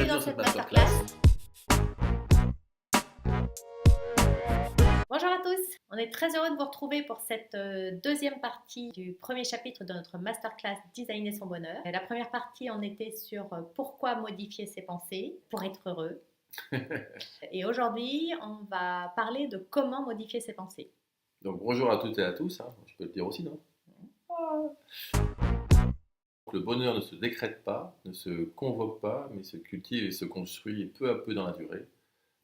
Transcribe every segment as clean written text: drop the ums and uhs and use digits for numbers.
dans cette masterclass. Bonjour à tous, on est très heureux de vous retrouver pour cette deuxième partie du premier chapitre de notre masterclass Designer son bonheur. La première partie, on était sur pourquoi modifier ses pensées pour être heureux. Et aujourd'hui, on va parler de comment modifier ses pensées. Donc bonjour à toutes et à tous, je peux le dire aussi, non? Le bonheur ne se décrète pas, ne se convoque pas, mais se cultive et se construit peu à peu dans la durée.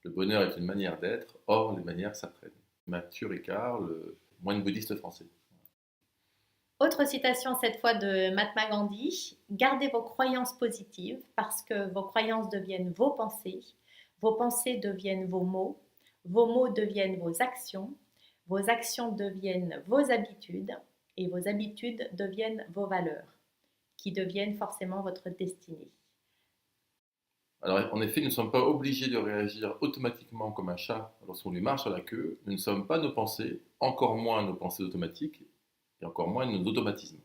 Le bonheur est une manière d'être, or les manières s'apprennent. Mathieu Ricard, le moine bouddhiste français. Autre citation cette fois de Mahatma Gandhi, gardez vos croyances positives parce que vos croyances deviennent vos pensées deviennent vos mots deviennent vos actions deviennent vos habitudes et vos habitudes deviennent vos valeurs qui deviennent forcément votre destinée. Alors en effet, nous ne sommes pas obligés de réagir automatiquement comme un chat lorsqu'on lui marche sur la queue. Nous ne sommes pas nos pensées, encore moins nos pensées automatiques et encore moins nos automatismes.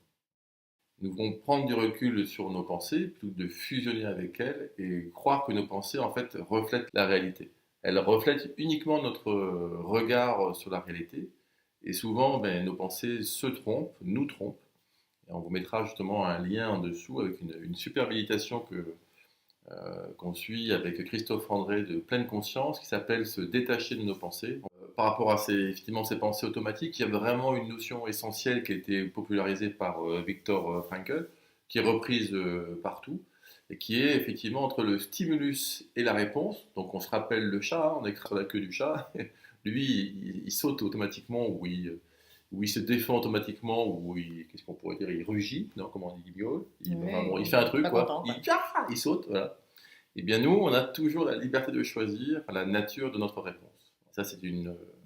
Nous devons prendre du recul sur nos pensées plutôt que de fusionner avec elles et croire que nos pensées en fait reflètent la réalité. Elles reflètent uniquement notre regard sur la réalité et souvent nos pensées se trompent, nous trompent. Et on vous mettra justement un lien en dessous avec une super méditation qu'on suit avec Christophe André de Pleine Conscience qui s'appelle Se détacher de nos pensées. Par rapport à effectivement, ces pensées automatiques, il y a vraiment une notion essentielle qui a été popularisée par Viktor Frankl, qui est reprise partout, et qui est effectivement entre le stimulus et la réponse. Donc on se rappelle le chat, on écrase la queue du chat, lui il saute automatiquement ou il se défend automatiquement, ou qu'est-ce qu'on pourrait dire, il rugit, non, comment on dit, il miaule, il fait un truc, quoi. Content, Il saute, voilà. Et bien nous, on a toujours la liberté de choisir la nature de notre réponse. Ça, c'est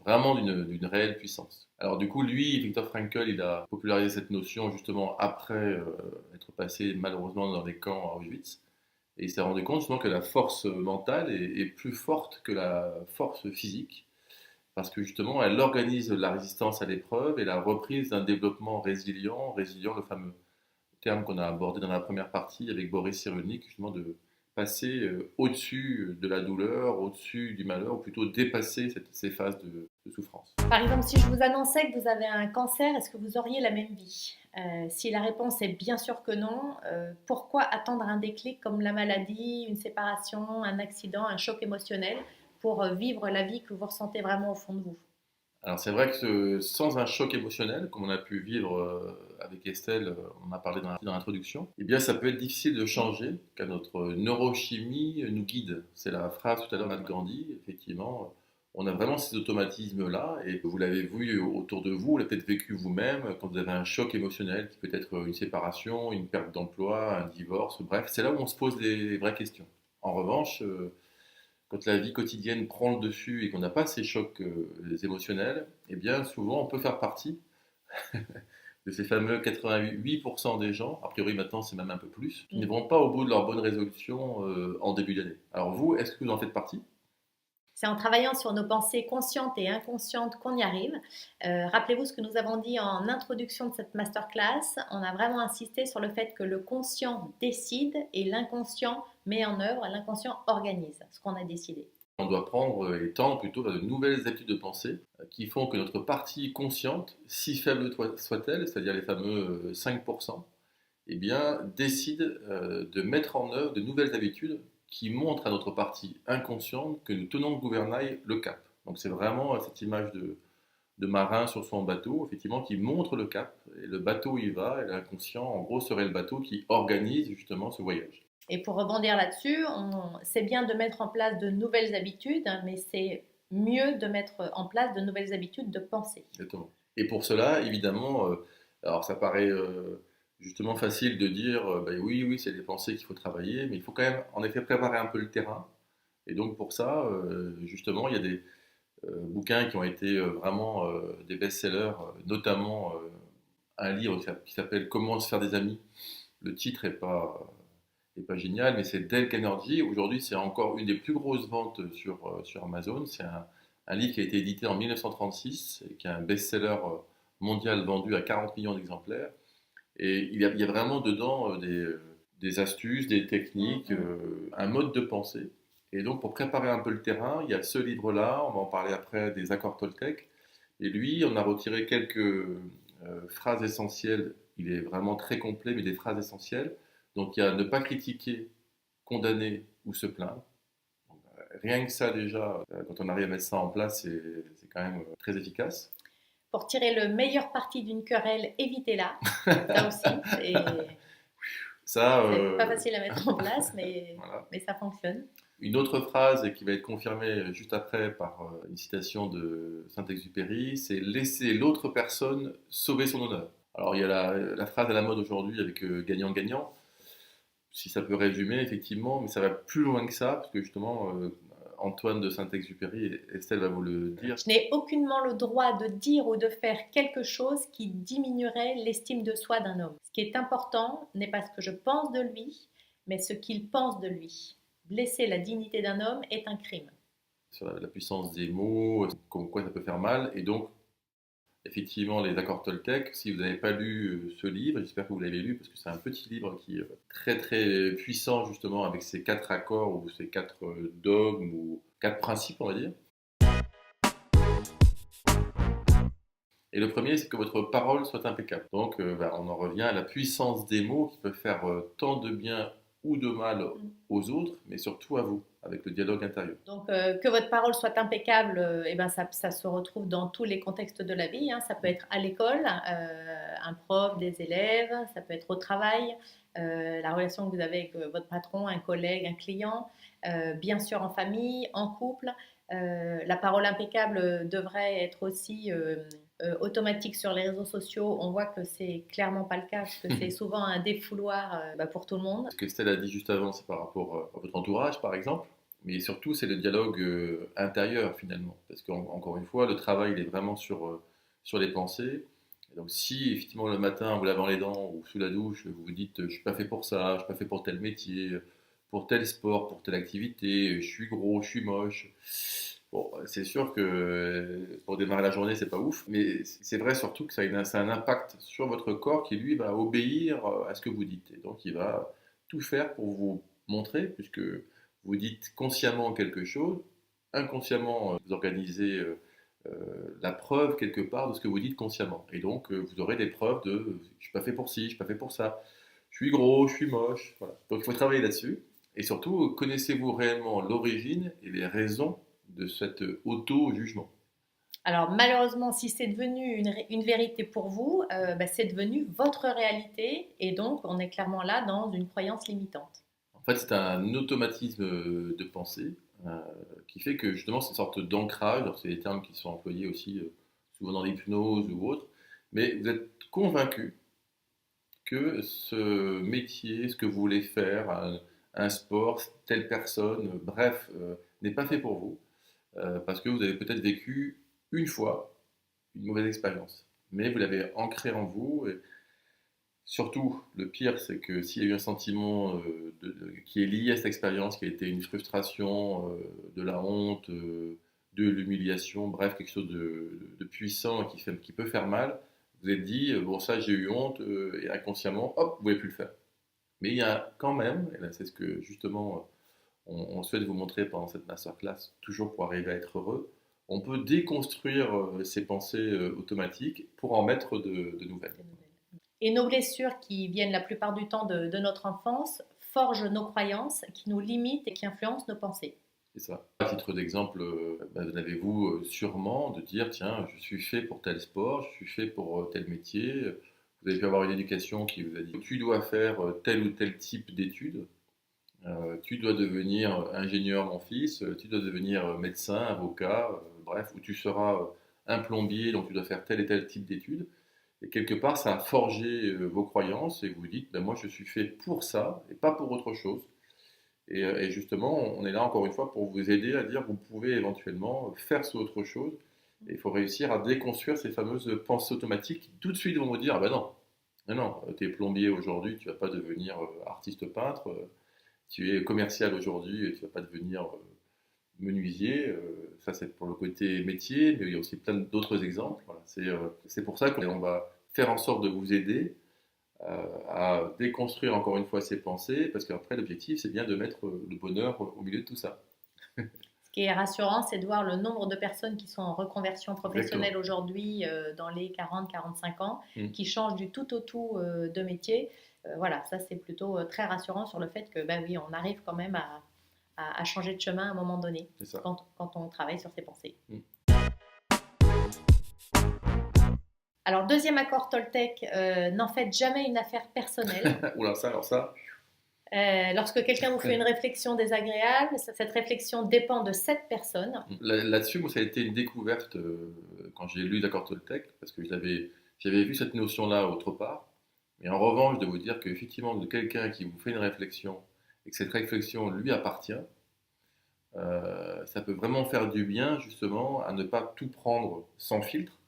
vraiment d'une réelle puissance. Alors du coup, lui, Viktor Frankl, il a popularisé cette notion justement après être passé malheureusement dans des camps à Auschwitz. Et il s'est rendu compte justement que la force mentale est plus forte que la force physique, parce que justement, elle organise la résistance à l'épreuve et la reprise d'un développement résilient, le fameux terme qu'on a abordé dans la première partie avec Boris Cyrulnik, justement de passer au-dessus de la douleur, au-dessus du malheur, ou plutôt dépasser ces phases de souffrance. Par exemple, si je vous annonçais que vous avez un cancer, est-ce que vous auriez la même vie? Si la réponse est bien sûr que non, pourquoi attendre un déclic comme la maladie, une séparation, un accident, un choc émotionnel pour vivre la vie que vous ressentez vraiment au fond de vous? Alors c'est vrai que sans un choc émotionnel, comme on a pu vivre avec Estelle, on a parlé dans l'introduction, eh bien ça peut être difficile de changer, car notre neurochimie nous guide. C'est la phrase tout à l'heure de Gandhi, effectivement. On a vraiment ces automatismes-là, et vous l'avez vu autour de vous, vous l'avez peut-être vécu vous-même, quand vous avez un choc émotionnel, qui peut être une séparation, une perte d'emploi, un divorce, bref, c'est là où on se pose les vraies questions. En revanche, quand la vie quotidienne prend le dessus et qu'on n'a pas ces chocs émotionnels, eh bien souvent on peut faire partie de ces fameux 88% des gens, a priori maintenant c'est même un peu plus, qui ne vont pas au bout de leur bonne résolution en début d'année. Alors vous, est-ce que vous en faites partie ? C'est en travaillant sur nos pensées conscientes et inconscientes qu'on y arrive. Rappelez-vous ce que nous avons dit en introduction de cette masterclass. On a vraiment insisté sur le fait que le conscient décide et l'inconscient met en œuvre, l'inconscient organise ce qu'on a décidé. On doit prendre et tendre plutôt vers de nouvelles habitudes de pensée qui font que notre partie consciente, si faible soit-elle, c'est-à-dire les fameux 5%, eh bien, décide de mettre en œuvre de nouvelles habitudes qui montre à notre partie inconsciente que nous tenons le gouvernail, le cap. Donc c'est vraiment cette image de marin sur son bateau, effectivement, qui montre le cap, et le bateau y va, et l'inconscient, en gros, serait le bateau qui organise justement ce voyage. Et pour rebondir là-dessus, c'est bien de mettre en place de nouvelles habitudes, mais c'est mieux de mettre en place de nouvelles habitudes de pensée. Exactement. Et pour cela, évidemment, alors ça paraît justement facile de dire oui, c'est des pensées qu'il faut travailler, mais il faut quand même en effet préparer un peu le terrain. Et donc pour ça, justement, il y a des bouquins qui ont été vraiment des best-sellers, notamment un livre qui s'appelle Comment se faire des amis. Le titre est pas génial, mais c'est Dale Carnegie. Aujourd'hui, c'est encore une des plus grosses ventes sur Amazon. C'est un livre qui a été édité en 1936 et qui est un best-seller mondial vendu à 40 millions d'exemplaires. Et il y a vraiment dedans des astuces, des techniques, Mhm. un mode de pensée. Et donc, pour préparer un peu le terrain, il y a ce livre-là, on va en parler après, des accords Toltec. Et lui, on a retiré quelques phrases essentielles. Il est vraiment très complet, mais des phrases essentielles. Donc, il y a ne pas critiquer, condamner ou se plaindre. Rien que ça, déjà, quand on arrive à mettre ça en place, c'est quand même très efficace. Pour tirer le meilleur parti d'une querelle, évitez-la. Ça aussi, Ça, c'est pas facile à mettre en place, voilà. mais ça fonctionne. Une autre phrase et qui va être confirmée juste après par une citation de Saint-Exupéry, c'est laisser l'autre personne sauver son honneur. Alors il y a la phrase à la mode aujourd'hui avec gagnant-gagnant, si ça peut résumer effectivement, mais ça va plus loin que ça, parce que justement Antoine de Saint-Exupéry, et Estelle va vous le dire. Je n'ai aucunement le droit de dire ou de faire quelque chose qui diminuerait l'estime de soi d'un homme. Ce qui est important n'est pas ce que je pense de lui, mais ce qu'il pense de lui. Blesser la dignité d'un homme est un crime. Sur la puissance des mots, comme quoi ça peut faire mal, et donc effectivement, les accords Toltec, si vous n'avez pas lu ce livre, j'espère que vous l'avez lu parce que c'est un petit livre qui est très très puissant justement avec ces 4 accords ou ces 4 dogmes ou 4 principes, on va dire. Et le premier, c'est que votre parole soit impeccable. Donc, on en revient à la puissance des mots qui peuvent faire tant de bien ou de mal aux autres, mais surtout à vous, avec le dialogue intérieur. Donc, que votre parole soit impeccable, eh ben, ça se retrouve dans tous les contextes de la vie, hein. Ça peut être à l'école, un prof, des élèves, ça peut être au travail, la relation que vous avez avec votre patron, un collègue, un client, bien sûr en famille, en couple. La parole impeccable devrait être aussi automatique sur les réseaux sociaux. On voit que c'est clairement pas le cas, parce que c'est souvent un défouloir pour tout le monde. Ce que Estelle a dit juste avant, c'est par rapport à votre entourage, par exemple. Mais surtout, c'est le dialogue intérieur, finalement. Parce qu'encore une fois, le travail, il est vraiment sur les pensées. Et donc, si, effectivement, le matin, en vous lavant les dents ou sous la douche, vous vous dites, je suis pas fait pour ça, je suis pas fait pour tel métier, pour tel sport, pour telle activité, je suis gros, je suis moche. Bon, c'est sûr que pour démarrer la journée, c'est pas ouf, mais c'est vrai surtout que ça a un impact sur votre corps qui, lui, va obéir à ce que vous dites. Et donc, il va tout faire pour vous montrer, puisque vous dites consciemment quelque chose, inconsciemment, vous organisez la preuve quelque part de ce que vous dites consciemment. Et donc, vous aurez des preuves de je suis pas fait pour ci, je suis pas fait pour ça, je suis gros, je suis moche. Voilà. Donc, il faut travailler là-dessus. Et surtout, connaissez-vous réellement l'origine et les raisons de cet auto-jugement? Alors malheureusement, si c'est devenu une vérité pour vous, c'est devenu votre réalité et donc on est clairement là dans une croyance limitante. En fait, c'est un automatisme de pensée euh, qui fait que justement, c'est une sorte d'ancrage. Alors, c'est des termes qui sont employés aussi souvent dans l'hypnose ou autre. Mais vous êtes convaincu que ce métier, ce que vous voulez faire, un sport, telle personne, bref, n'est pas fait pour vous parce que vous avez peut-être vécu une fois une mauvaise expérience. Mais vous l'avez ancré en vous. Et surtout, le pire, c'est que s'il y a eu un sentiment qui est lié à cette expérience, qui a été une frustration, de la honte, de l'humiliation, bref, quelque chose de puissant qui peut faire mal, vous êtes dit, bon, ça, j'ai eu honte, et inconsciemment, hop, vous ne pouvez plus le faire. Mais il y a quand même, et là, c'est ce que justement on souhaite vous montrer pendant cette masterclass, toujours pour arriver à être heureux, on peut déconstruire ces pensées automatiques pour en mettre de nouvelles. Et nos blessures qui viennent la plupart du temps de notre enfance forgent nos croyances qui nous limitent et qui influencent nos pensées. C'est ça. À titre d'exemple, vous avez-vous sûrement de dire, tiens, je suis fait pour tel sport, je suis fait pour tel métier. Vous avez pu avoir une éducation qui vous a dit, tu dois faire tel ou tel type d'études. Tu dois devenir ingénieur, mon fils, tu dois devenir médecin, avocat, bref, ou tu seras un plombier, donc tu dois faire tel et tel type d'études. Et quelque part, ça a forgé vos croyances et vous vous dites, ben, moi je suis fait pour ça et pas pour autre chose. Et justement, on est là encore une fois pour vous aider à dire, vous pouvez éventuellement faire ce autre chose. Et il faut réussir à déconstruire ces fameuses pensées automatiques qui tout de suite vont vous dire, ah ben non, non, non, tu es plombier aujourd'hui, tu vas pas devenir artiste peintre. Tu es commercial aujourd'hui et tu ne vas pas devenir menuisier. Ça, c'est pour le côté métier, mais il y a aussi plein d'autres exemples. Voilà. C'est pour ça qu'on va faire en sorte de vous aider à déconstruire encore une fois ses pensées, parce qu'après l'objectif c'est bien de mettre le bonheur au milieu de tout ça. Ce qui est rassurant, c'est de voir le nombre de personnes qui sont en reconversion Exactement. professionnelle aujourd'hui dans les 40-45 ans, Mm. qui changent du tout au tout de métier. Voilà, ça c'est plutôt très rassurant sur le fait que, ben oui, on arrive quand même à changer de chemin à un moment donné, C'est ça. quand on travaille sur ses pensées. Mm. Alors, deuxième accord Toltec, n'en faites jamais une affaire personnelle. Oula, ça, alors ça. Lorsque quelqu'un vous fait une réflexion désagréable, cette réflexion dépend de cette personne. Là-dessus, moi, ça a été une découverte quand j'ai lu l'accord Toltec, parce que j'avais vu cette notion-là autre part. Mais en revanche, de vous dire qu'effectivement, de quelqu'un qui vous fait une réflexion et que cette réflexion lui appartient, ça peut vraiment faire du bien, justement, à ne pas tout prendre sans filtre,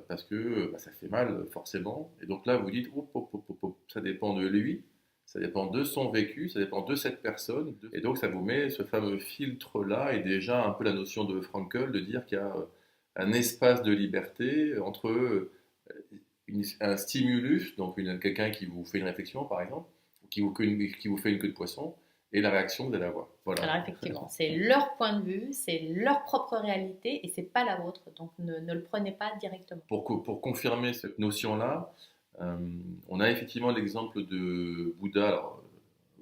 parce que bah, ça fait mal, forcément. Et donc là, vous dites, hop, hop, hop, hop, hop, ça dépend de lui, ça dépend de son vécu, ça dépend de cette personne. Et donc, ça vous met ce fameux filtre-là, et déjà un peu la notion de Frankl, de dire qu'il y a un espace de liberté entre un stimulus, donc quelqu'un qui vous fait une réflexion, par exemple, ou qui vous fait une queue de poisson, et la réaction que vous allez avoir. Voilà. Alors effectivement, c'est leur point de vue, c'est leur propre réalité et c'est pas la vôtre. Donc ne le prenez pas directement. Pour confirmer cette notion-là, euh, on a effectivement l'exemple de Bouddha. Alors,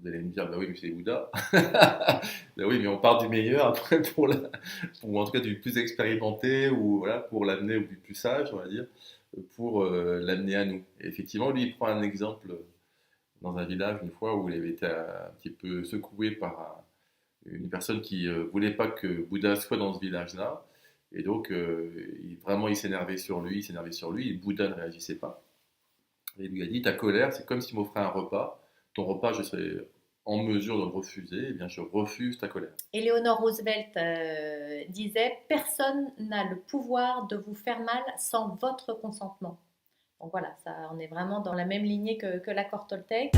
vous allez me dire, bah oui, mais c'est Bouddha. Bah oui, mais on part du meilleur après pour en tout cas du plus expérimenté ou voilà, pour l'amener au plus sage, on va dire, pour l'amener à nous. Et effectivement, lui, il prend un exemple dans un village une fois où il avait été un petit peu secoué par une personne qui ne voulait pas que Bouddha soit dans ce village-là. Et donc, vraiment, il s'énervait sur lui, il s'énervait sur lui, et Bouddha ne réagissait pas. Et il lui a dit, ta colère, c'est comme si tu m'offrais un repas. Ton repas, je serais en mesure de le refuser. Eh bien, je refuse ta colère. Eleanor Roosevelt disait personne n'a le pouvoir de vous faire mal sans votre consentement. Donc voilà, ça, on est vraiment dans la même lignée que l'accord Toltec.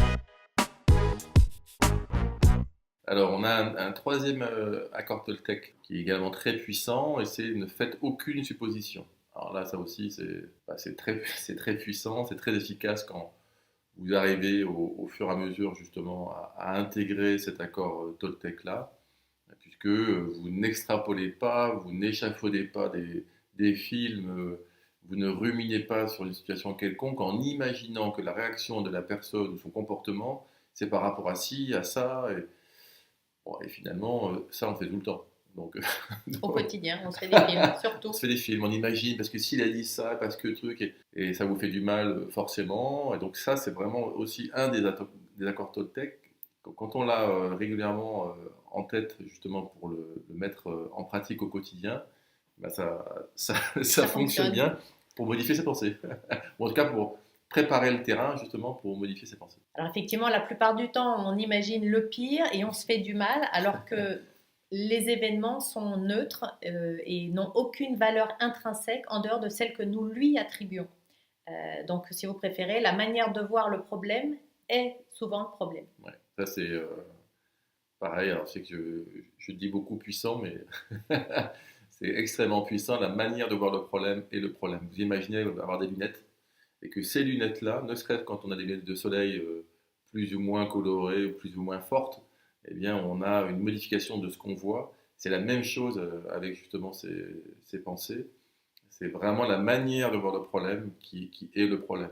Alors, on a un troisième accord Toltec qui est également très puissant, et c'est ne faites aucune supposition. Alors là, ça aussi, c'est très puissant, c'est très efficace quand vous arrivez au fur et à mesure justement à intégrer cet accord Toltec-là, puisque vous n'extrapolez pas, vous n'échafaudez pas des films, vous ne ruminez pas sur une situation quelconque en imaginant que la réaction de la personne ou son comportement, c'est par rapport à ci, à ça, et, bon, et finalement, ça on fait tout le temps. Donc, Au quotidien, on se fait des films, on surtout. se fait des films, on imagine, parce que s'il a dit ça, parce que truc, et ça vous fait du mal forcément. Et donc ça, c'est vraiment aussi un des accords Toltec. Quand on l'a régulièrement en tête, justement, pour le mettre en pratique au quotidien, bah ça Ça fonctionne fonctionne. bien pour modifier ses pensées. Ou en tout cas, pour préparer le terrain, justement, pour modifier ses pensées. Alors effectivement, la plupart du temps, on imagine le pire et on se fait du mal, alors que les événements sont neutres et n'ont aucune valeur intrinsèque en dehors de celle que nous lui attribuons. Donc, si vous préférez, la manière de voir le problème est souvent le problème. Ouais. Ça, c'est pareil. Alors, c'est que je dis beaucoup puissant, mais c'est extrêmement puissant. La manière de voir le problème est le problème. Vous imaginez avoir des lunettes et que ces lunettes-là, ne serait-ce quand on a des lunettes de soleil plus ou moins colorées ou plus ou moins fortes, eh bien, on a une modification de ce qu'on voit. C'est la même chose avec justement ces pensées. C'est vraiment la manière de voir le problème qui est le problème.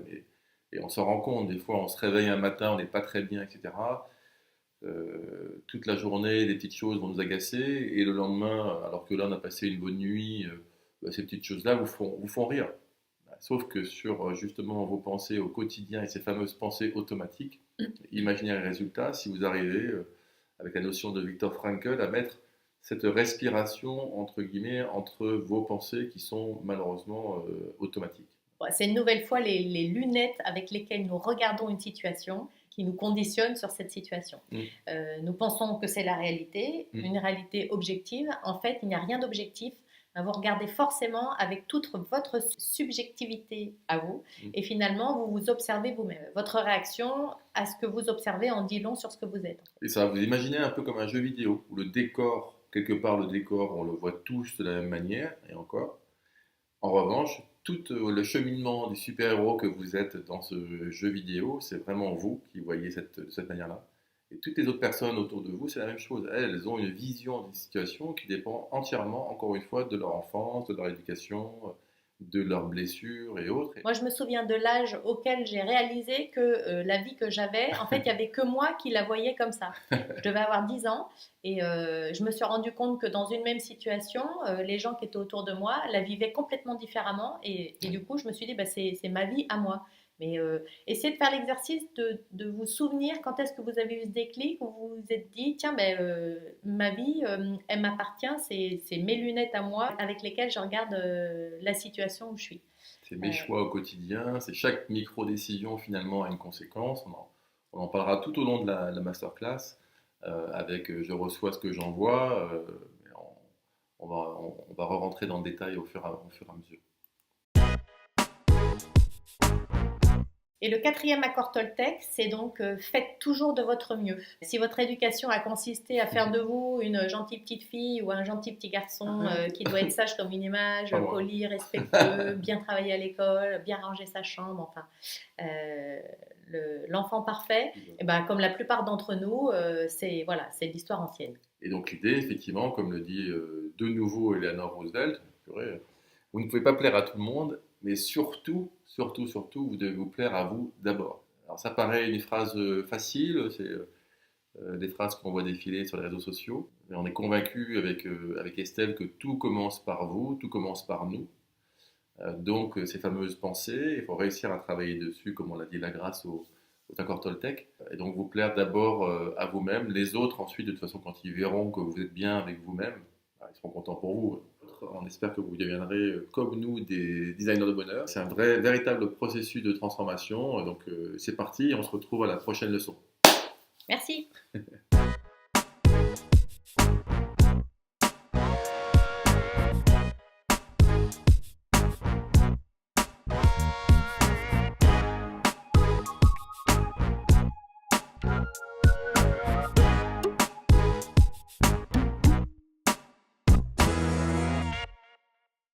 Et on s'en rend compte, des fois, on se réveille un matin, on n'est pas très bien, etc. Toute la journée, des petites choses vont nous agacer, et le lendemain, alors que là, on a passé une bonne nuit, bah, ces petites choses-là vous font rire. Sauf que sur justement vos pensées au quotidien et ces fameuses pensées automatiques, imaginez un résultat si vous arrivez, avec la notion de Viktor Frankl, à mettre cette respiration entre guillemets entre vos pensées qui sont malheureusement automatiques. Bon, c'est une nouvelle fois les lunettes avec lesquelles nous regardons une situation qui nous conditionnent sur cette situation. Mm. Nous pensons que c'est la réalité, une réalité objective. En fait, il n'y a rien d'objectif. Vous regardez forcément avec toute votre subjectivité à vous et finalement, vous vous observez vous-même. Votre réaction à ce que vous observez en dit long sur ce que vous êtes. Et ça, vous imaginez un peu comme un jeu vidéo où le décor, quelque part le décor, on le voit tous de la même manière, et encore. En revanche, tout le cheminement du super-héros que vous êtes dans ce jeu vidéo, c'est vraiment vous qui voyez de cette manière-là. Et toutes les autres personnes autour de vous, c'est la même chose. Elles ont une vision d'une situation qui dépend entièrement, encore une fois, de leur enfance, de leur éducation, de leurs blessures et autres. Moi, je me souviens de l'âge auquel j'ai réalisé que la vie que j'avais, en fait, il n'y avait que moi qui la voyais comme ça. Je devais avoir 10 ans et je me suis rendu compte que dans une même situation, les gens qui étaient autour de moi la vivaient complètement différemment et du coup, je me suis dit, bah, c'est ma vie à moi. Mais essayez de faire l'exercice de vous souvenir quand est-ce que vous avez eu ce déclic où vous vous êtes dit, tiens, ben, ma vie, elle m'appartient, c'est mes lunettes à moi avec lesquelles je regarde la situation où je suis. C'est Euh, mes choix au quotidien, c'est chaque micro-décision finalement a une conséquence. On en parlera tout au long de la masterclass avec je reçois ce que j'envoie. On va re-rentrer dans le détail au fur et à mesure. Et le quatrième accord Toltec, c'est donc faites toujours de votre mieux. Si votre éducation a consisté à faire de vous une gentille petite fille ou un gentil petit garçon qui doit être sage comme une image, poli, respectueux, bien travailler à l'école, bien ranger sa chambre, enfin, l'enfant parfait, et ben, comme la plupart d'entre nous, c'est voilà, c'est l'histoire ancienne. Et donc l'idée, effectivement, comme le dit de nouveau Eleanor Roosevelt, vous ne pouvez pas plaire à tout le monde, mais surtout, surtout, surtout, vous devez vous plaire à vous d'abord. Alors ça paraît une phrase facile, c'est des phrases qu'on voit défiler sur les réseaux sociaux, mais on est convaincu avec Estelle que tout commence par vous, tout commence par nous. Donc ces fameuses pensées, il faut réussir à travailler dessus, comme on l'a dit là, grâce au accord Toltec. Et donc vous plaire d'abord à vous-même, les autres ensuite, de toute façon, quand ils verront que vous êtes bien avec vous-même, ils seront contents pour vous. On espère que vous deviendrez, comme nous, des designers de bonheur. C'est un véritable processus de transformation. Donc c'est parti, on se retrouve à la prochaine leçon. Merci.